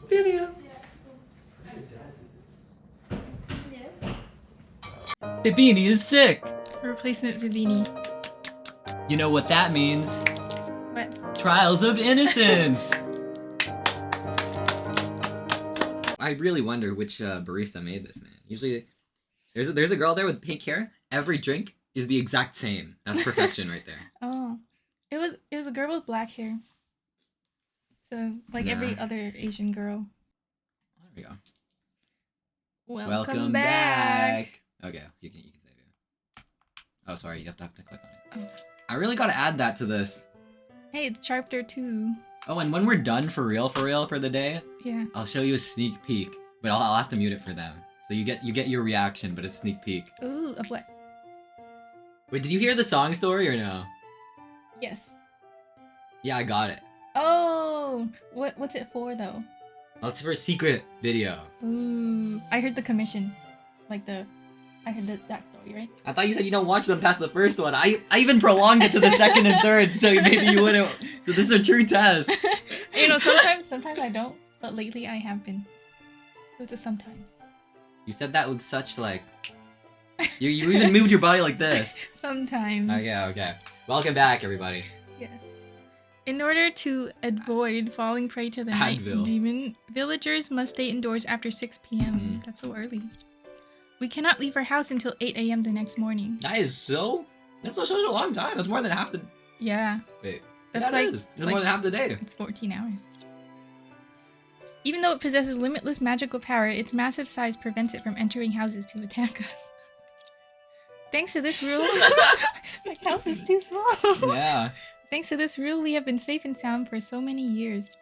Video. Yes. Bibini is sick. Replacement Vivini. You know what that means? What? Trials of Innocence. I really wonder which barista made this, man. Usually, there's a girl there with pink hair. Every drink is the exact same. That's perfection right there. Oh, it was a girl with black hair. So like every other Asian girl. There we go. Welcome back. Okay, you can save it. Oh, sorry, you have to click on it. Oh. I really gotta add that to this. Hey, it's chapter 2. Oh, and when we're done for real for the day, yeah, I'll show you a sneak peek, but I'll have to mute it for them. So you get your reaction, but it's sneak peek. Ooh, of what? Wait, did you hear the song story or no? Yes. Yeah, I got it. Oh, what's it for though? Oh, it's for a secret video. Ooh, I heard the commission, I heard that story, right? I thought you said you don't watch them past the first one. I even prolonged it to the second and third, so maybe you wouldn't. So this is a true test. You know, sometimes I don't, but lately I have been. So it's a sometimes. You said that with such like. You even moved your body like this. Sometimes. Okay. Welcome back, everybody. Yes. In order to avoid falling prey to the night demon, villagers must stay indoors after 6 p.m. That's so early. We cannot leave our house until 8 a.m. the next morning. That's such a long time. That's more than half the... Yeah. Wait. That's yeah, it's more than half the day. It's 14 hours. Even though it possesses limitless magical power, its massive size prevents it from entering houses to attack us. Thanks to this rule... It's like, house is too small. Yeah. Thanks to this rule, we have been safe and sound for so many years.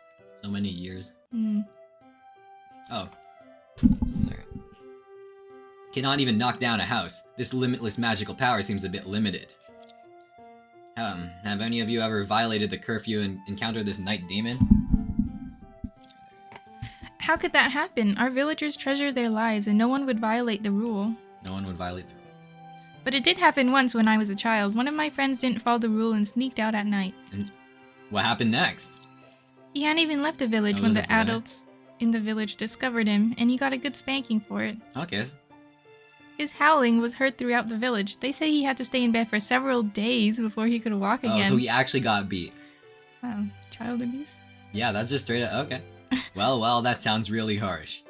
So many years? Oh. Alright. Cannot even knock down a house. This limitless magical power seems a bit limited. Have any of you ever violated the curfew and encountered this night demon? How could that happen? Our villagers treasure their lives and no one would violate the rule. No one would violate the rule. But it did happen once when I was a child. One of my friends didn't follow the rule and sneaked out at night. And what happened next? He hadn't even left the village when the adults in the village discovered him, and he got a good spanking for it. Okay. His howling was heard throughout the village. They say he had to stay in bed for several days before he could walk again. Oh, so he actually got beat. Wow, child abuse? Yeah, that's just straight up, okay. Well, that sounds really harsh.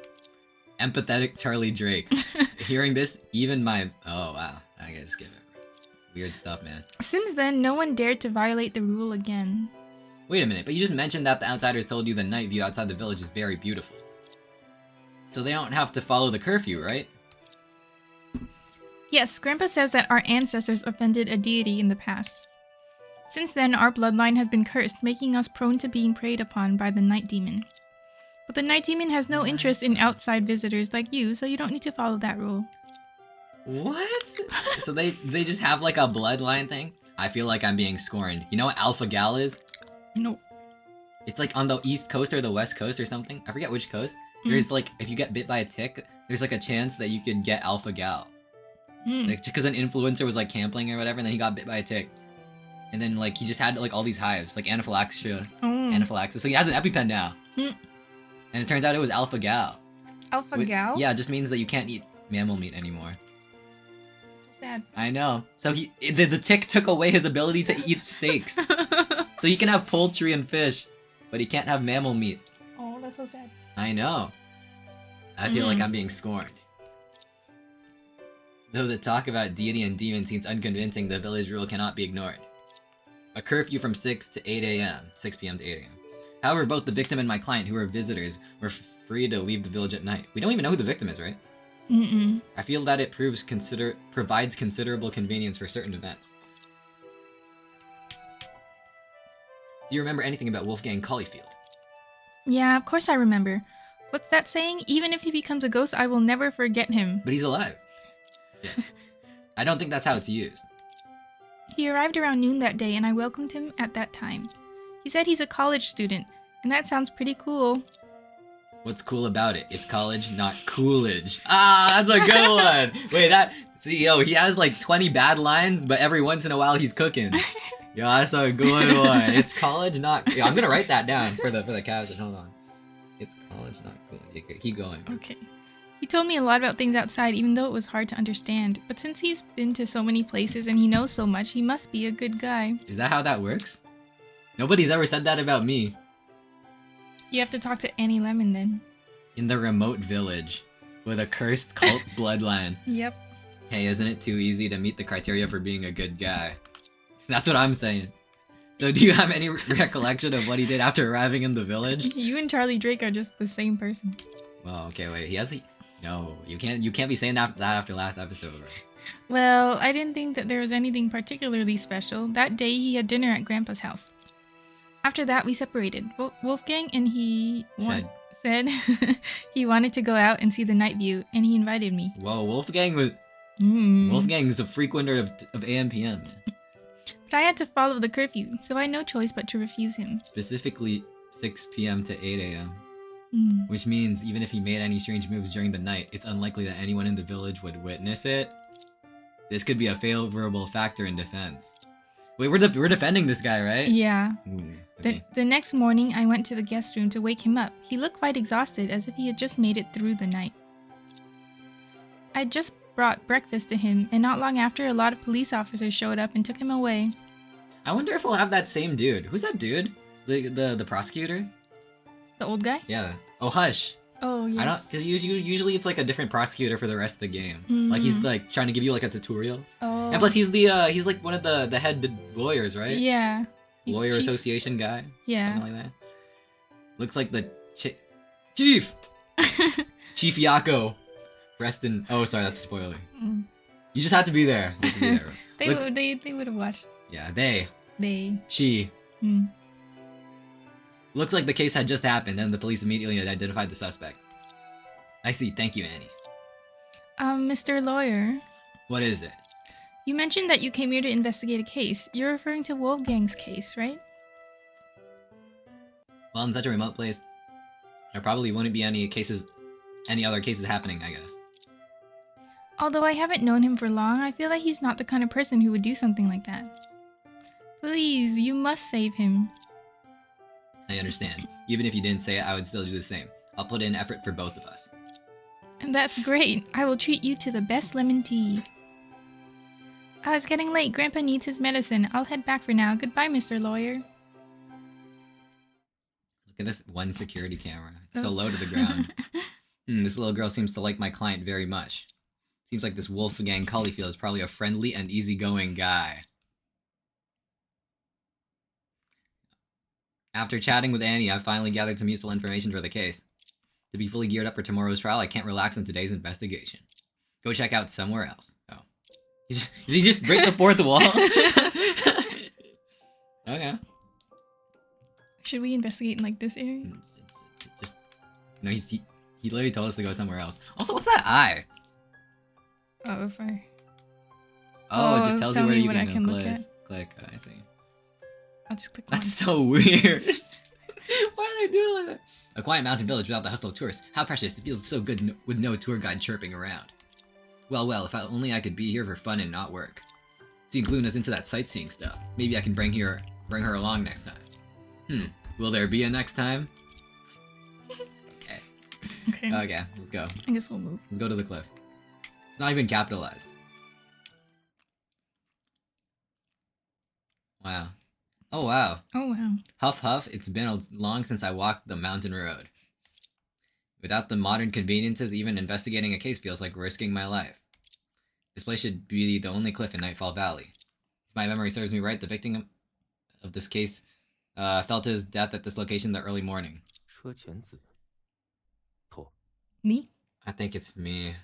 Empathetic Charlie Drake. Hearing this, even my... Oh, wow. I gotta just give it. Weird stuff, man. Since then, no one dared to violate the rule again. Wait a minute, but you just mentioned that the outsiders told you the night view outside the village is very beautiful. So they don't have to follow the curfew, right? Yes, Grandpa says that our ancestors offended a deity in the past. Since then, our bloodline has been cursed, making us prone to being preyed upon by the night demon. But the night demon has no interest in outside visitors like you, so you don't need to follow that rule. What? So they just have like a bloodline thing? I feel like I'm being scorned. You know what Alpha Gal is? No. It's like on the east coast or the west coast or something. I forget which coast. There's like, if you get bit by a tick, there's like a chance that you could get Alpha Gal. Like, just because an influencer was like camping or whatever, and then he got bit by a tick. And then like, he just had like all these hives, like anaphylaxis. So he has an EpiPen now. And it turns out it was Alpha Gal. Alpha Gal? Yeah, it just means that you can't eat mammal meat anymore. Sad. I know. So the tick took away his ability to eat steaks. So he can have poultry and fish, but he can't have mammal meat. Oh, that's so sad. I know. I feel like I'm being scorned. Though the talk about deity and demon seems unconvincing, the village rule cannot be ignored. A curfew from 6 to 8 a.m. 6 p.m. to 8 a.m. However, both the victim and my client, who are visitors, were free to leave the village at night. We don't even know who the victim is, right? I feel that it provides considerable convenience for certain events. Do you remember anything about Wolfgang Caulfield? Yeah, of course I remember. What's that saying? Even if he becomes a ghost, I will never forget him. But he's alive. Yeah. I don't think that's how it's used. He arrived around noon that day, and I welcomed him at that time. He said he's a college student, and that sounds pretty cool. What's cool about it? It's college, not Coolidge. Ah, that's a good one. Wait, he has like 20 bad lines, but every once in a while he's cooking. Yo, that's a good one. It's college, not... Yo, I'm gonna write that down for the caption. Hold on. It's college, not cool. Okay, keep going. Okay. He told me a lot about things outside, even though it was hard to understand. But since he's been to so many places and he knows so much, he must be a good guy. Is that how that works? Nobody's ever said that about me. You have to talk to Annie Lemon then. In the remote village, with a cursed cult bloodline. Yep. Hey, isn't it too easy to meet the criteria for being a good guy? That's what I'm saying. So do you have any recollection of what he did after arriving in the village? You and Charlie Drake are just the same person. Well, okay, wait, he has a... No, you can't be saying that after last episode, right? Well, I didn't think that there was anything particularly special. That day he had dinner at Grandpa's house. After that, we separated. Wolfgang and he said he wanted to go out and see the night view, and he invited me. Whoa, Wolfgang is a frequenter of AM PM, man. But I had to follow the curfew, so I had no choice but to refuse him. Specifically 6 p.m. to 8 a.m. Which means even if he made any strange moves during the night, it's unlikely that anyone in the village would witness it. This could be a favorable factor in defense. Wait, we're defending this guy, right? Yeah. Okay. The next morning, I went to the guest room to wake him up. He looked quite exhausted, as if he had just made it through the night. I just brought breakfast to him, and not long after, a lot of police officers showed up and took him away. I wonder if we'll have that same dude. Who's that dude? The prosecutor? The old guy? Yeah. Oh, Hush. Oh, yes. I don't, because usually it's like a different prosecutor for the rest of the game. Like he's like trying to give you like a tutorial. Oh. And plus he's like one of the head lawyers, right? Yeah. He's Lawyer chief. Association guy. Yeah. Something like that. Looks like the chief. Chief Yako. Preston. Oh, sorry, that's a spoiler. You just have to be there. You have to be there. They would have watched. Yeah, they. She. Mm. Looks like the case had just happened, and the police immediately identified the suspect. I see. Thank you, Annie. Mr. Lawyer. What is it? You mentioned that you came here to investigate a case. You're referring to Wolfgang's case, right? Well, in such a remote place, there probably wouldn't be any other cases happening, I guess. Although I haven't known him for long, I feel like he's not the kind of person who would do something like that. Please, you must save him. I understand. Even if you didn't say it, I would still do the same. I'll put in effort for both of us. And that's great. I will treat you to the best lemon tea. It's getting late. Grandpa needs his medicine. I'll head back for now. Goodbye, Mr. Lawyer. Look at this one security camera. It's so low to the ground. This little girl seems to like my client very much. Seems like this Wolfgang Cullyfield is probably a friendly and easygoing guy. After chatting with Annie, I finally gathered some useful information for the case. To be fully geared up for tomorrow's trial, I can't relax on today's investigation. Go check out somewhere else. Oh. Did he just break the fourth wall? Okay. Should we investigate in like this area? Just no, he literally told us to go somewhere else. Also, what's that eye? Oh, if I... Oh, it just tells you where you can go. look at. Click. Oh, I see. I'll just click That's so weird. Why are they doing like that? A quiet mountain village without the hustle of tourists. How precious. It feels so good with no tour guide chirping around. Well, if only I could be here for fun and not work. See, including us into that sightseeing stuff. Maybe I can bring her along next time. Will there be a next time? Okay. Okay, let's go. I guess we'll move. Let's go to the cliff. It's not even capitalized. Wow. Oh, wow. Oh, wow. Huff, huff, it's been long since I walked the mountain road. Without the modern conveniences, even investigating a case feels like risking my life. This place should be the only cliff in Nightfall Valley. If my memory serves me right, the victim of this case fell to his death at this location in the early morning. Me? I think it's me.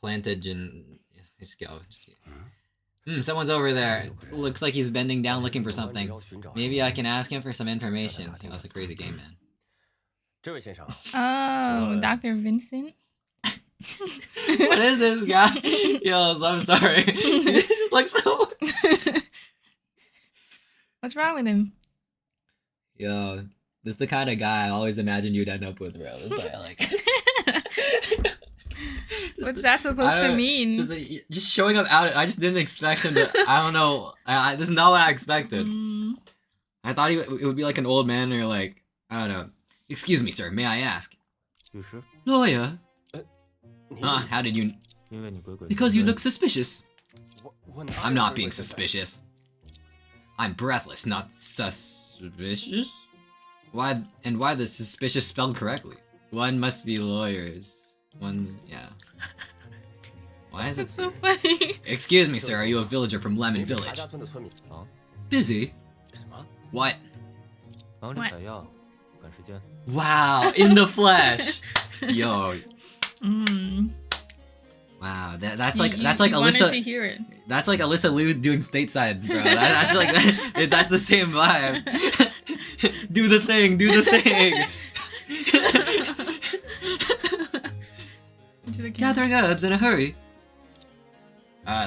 Plantage and... Just go. Someone's over there. Looks like he's bending down looking for something. Maybe I can ask him for some information. Oh, that's a crazy game, man. Oh, Dr. Vincent? What is this guy? Yo, I'm sorry. He just looks so... What's wrong with him? Yo, this is the kind of guy I always imagined you'd end up with, bro. This guy, like... What's that supposed to mean? Just showing up out. I just didn't expect him to. I don't know. This is not what I expected. I thought it would be like an old man or like I don't know. Excuse me, sir, may I ask? 律师， Lawyer? 你 How did you... 因为你鬼鬼 Because you look suspicious. 我哪有 I'm not 鬼鬼 being 祟祟 suspicious. I'm breathless, not suspicious? Why the suspicious spelled correctly? One must be lawyers. One, yeah. Why is it That's so here? funny. Excuse me, sir, are you a villager from Lemon 你是 Village? 茶家村的村民啊？ Busy? 什么？ What? 忙着采药，赶时间。 Wow, in the flesh! Yo, Mm. wow, that's You- like you- that's like you wanted to Alyssa. hear it. That's like Alyssa Liu doing stateside, bro. That's like that's the same vibe. Do the thing, do the thing. Into the camera. Gathering herbs in a hurry.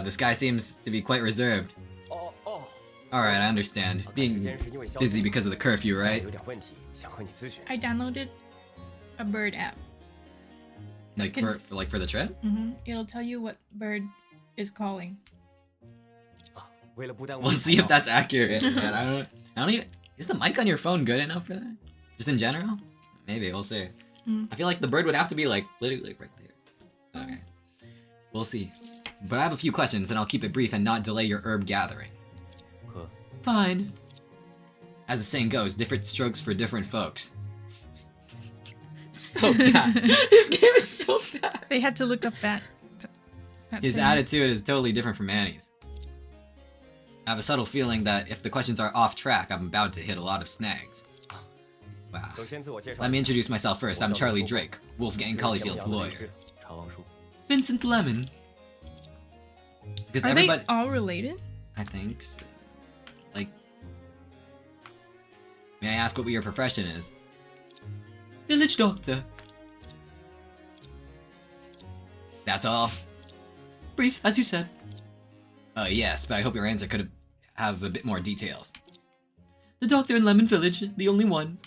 This guy seems to be quite reserved. 哦哦， Alright, I understand. 赶时 Being 间是因为消 busy 息 because of the curfew, right? 有点问题，想和你咨询。 I downloaded a bird app. Like for the trip? It'll tell you what bird is calling. 为了不耽误 We'll 你 see 采 if 药 that's accurate. Man, I don't even. Is the mic on your phone good enough for that? Just in general? Maybe, we'll see. Mm. I feel like the bird would have to be like literally like right there. Okay. We'll see. But I have a few questions and I'll keep it brief and not delay your herb gathering. 可 Fine. As the saying goes, different strokes for different folks. So bad. This game is so bad. They had to look up that His saying. attitude is totally different from Annie's. I have a subtle feeling that if the questions are off track, I'm about to hit a lot of snags. Wow. 首先自我介绍。 Let me introduce myself first. I'm Charlie Drake, Wolfgang 是 Colleyfield's 杨的律 lawyer. 师查王叔。 Vincent Lemon. Because Are everybody, they all related? I think, so. Like, may I ask what your profession is? Village doctor. That's all. Brief, as you said. Yes, but I hope your answer could have a bit more details. The doctor in Lemon Village, the only one.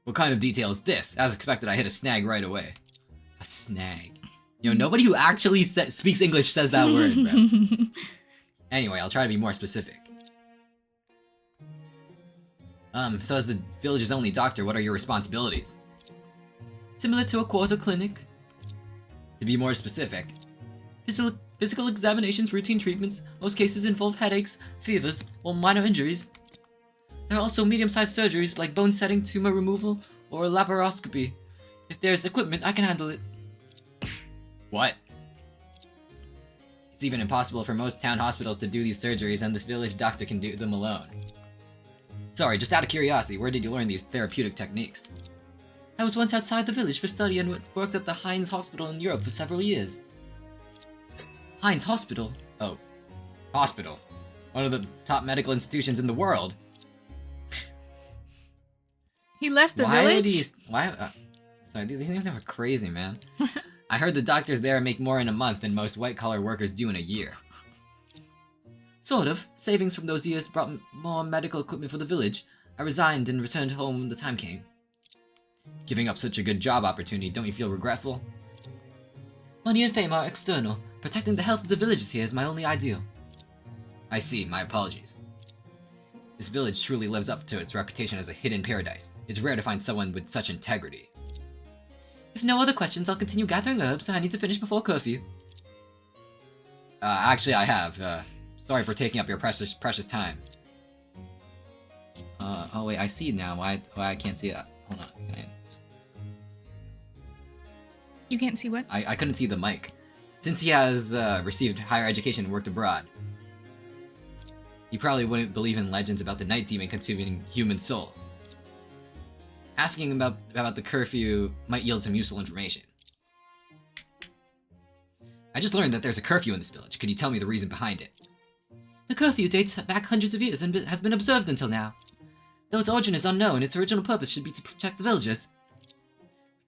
What kind of detail is this? As expected, I hit a snag right away. A snag. Yo, nobody who actually speaks English says that word, bro. Anyway, I'll try to be more specific. So as the village's only doctor, what are your responsibilities? Similar to a quarter clinic. To be more specific, physical examinations, routine treatments, most cases involve headaches, fevers, or minor injuries. There are also medium-sized surgeries like bone setting, tumor removal, or laparoscopy. If there's equipment, I can handle it. What? It's even impossible for most town hospitals to do these surgeries, and this village doctor can do them alone. Sorry, just out of curiosity, where did you learn these therapeutic techniques? I was once outside the village for study and worked at the Heinz Hospital in Europe for several years. Heinz Hospital? Oh. Hospital. One of the top medical institutions in the world. He left the Why village? would he... Why... sorry, these things are crazy, man. I heard the doctors there make more in a month than most white-collar workers do in a year. Sort of. Savings from those years brought more medical equipment for the village. I resigned and returned home when the time came. Giving up such a good job opportunity, don't you feel regretful? Money and fame are external. Protecting the health of the villagers here is my only ideal. I see, my apologies. This village truly lives up to its reputation as a hidden paradise. It's rare to find someone with such integrity. If no other questions, I'll continue gathering herbs. I need to finish before curfew. Actually I have. Sorry for taking up your precious time. Oh wait, I see now. Why I can't see that? Hold on. You can't see what? I couldn't see the mic. Since he has received higher education and worked abroad, he probably wouldn't believe in legends about the night demon consuming human souls. Asking him about the curfew might yield some useful information. I just learned that there's a curfew in this village. Could you tell me the reason behind it? The curfew dates back hundreds of years and has been observed until now. Though its origin is unknown, its original purpose should be to protect the villagers.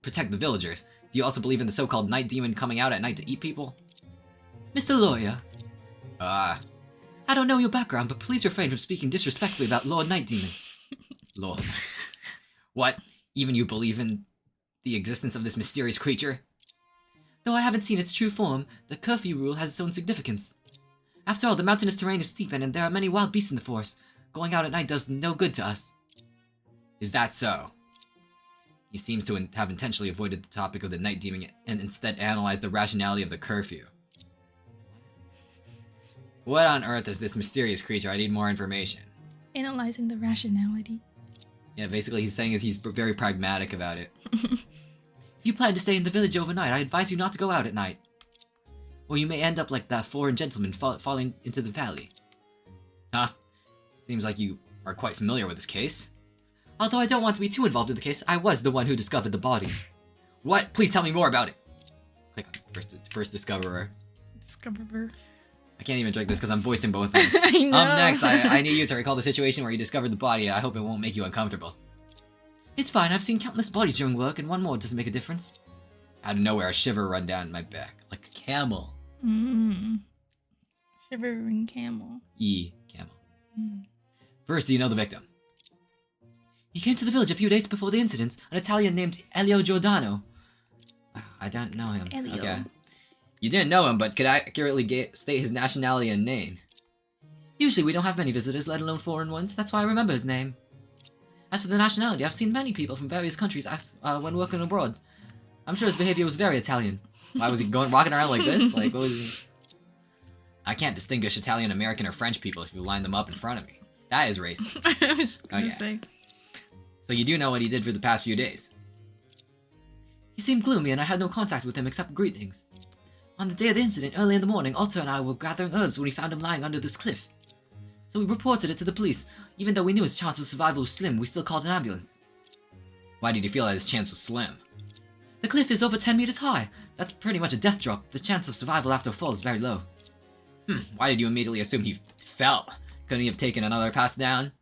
Protect the villagers? Do you also believe in the so-called night demon coming out at night to eat people? Mr. Lawyer. I don't know your background, but please refrain from speaking disrespectfully about Lord Night Demon. Lord. What? Even you believe in the existence of this mysterious creature? Though I haven't seen its true form, the curfew rule has its own significance. After all, the mountainous terrain is steep and there are many wild beasts in the forest. Going out at night does no good to us. Is that so? He seems to have intentionally avoided the topic of the night demon and instead analyzed the rationality of the curfew. What on earth is this mysterious creature? I need more information. Analyzing the rationality. Yeah, basically he's saying he's very pragmatic about it. If you plan to stay in the village overnight, I advise you not to go out at night. Or you may end up like that foreign gentleman falling into the valley. Huh? Seems like you are quite familiar with this case. Although I don't want to be too involved in the case, I was the one who discovered the body. What? Please tell me more about it. Click on first discoverer. Discoverer. I can't even drink this because I'm voicing both of them. I know. Next, I need you to recall the situation where you discovered the body. I hope it won't make you uncomfortable. It's fine, I've seen countless bodies during work, and one more doesn't make a difference. Out of nowhere, a shiver run down my back, like a camel. Shivering camel. Camel. First, do you know the victim? He came to the village a few days before the incident, an Italian named Elio Giordano. I don't know him. Elio. Okay. You didn't know him, but could accurately state his nationality and name? Usually we don't have many visitors, let alone foreign ones. That's why I remember his name. As for the nationality, I've seen many people from various countries when working abroad. I'm sure his behavior was very Italian. Why was he walking around like this? Like, what was he? I can't distinguish Italian, American, or French people if you line them up in front of me. That is racist. I was just gonna say. So you do know what he did for the past few days? He seemed gloomy and I had no contact with him except greetings. On the day of the incident, early in the morning, Alta and I were gathering herbs when we found him lying under this cliff. So we reported it to the police. Even though we knew his chance of survival was slim, we still called an ambulance. Why did you feel that his chance was slim? The cliff is over 10 meters high. That's pretty much a death drop. The chance of survival after a fall is very low. Why did you immediately assume he fell? Couldn't he have taken another path down?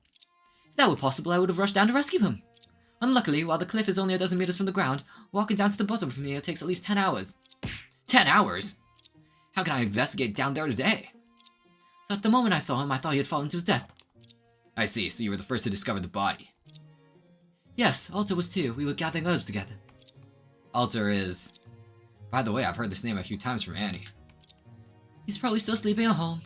If that were possible, I would have rushed down to rescue him. Unluckily, while the cliff is only a dozen meters from the ground, walking down to the bottom from here takes at least 10 hours. 10 hours? How can I investigate down there today? So at the moment I saw him, I thought he had fallen to his death. I see, so you were the first to discover the body. Yes, Alta was too. We were gathering herbs together. Alta is... By the way, I've heard this name a few times from Annie. He's probably still sleeping at home.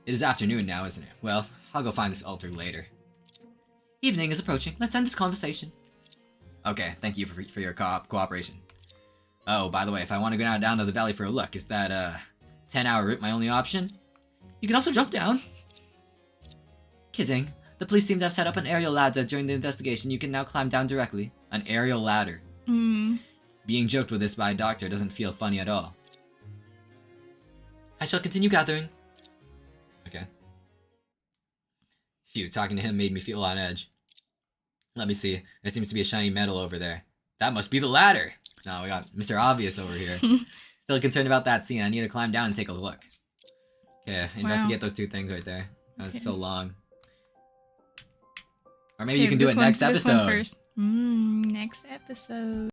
It is afternoon now, isn't it? Well, I'll go find this altar later. Evening is approaching. Let's end this conversation. Okay, thank you for your cooperation. Oh, by the way, if I want to go down to the valley for a look, is that 10-hour route my only option? You can also jump down. Kidding. The police seem to have set up an aerial ladder during the investigation. You can now climb down directly. An aerial ladder. Being joked with this by a doctor doesn't feel funny at all. I shall continue gathering. Okay. Phew, talking to him made me feel on edge. Let me see. There seems to be a shiny metal over there. That must be the ladder! No, we got Mr. Obvious over here. Still concerned about that scene. I need to climb down and take a look. Okay, investigate those two things right there. That's so long. Or maybe you can do it next episode. Next episode.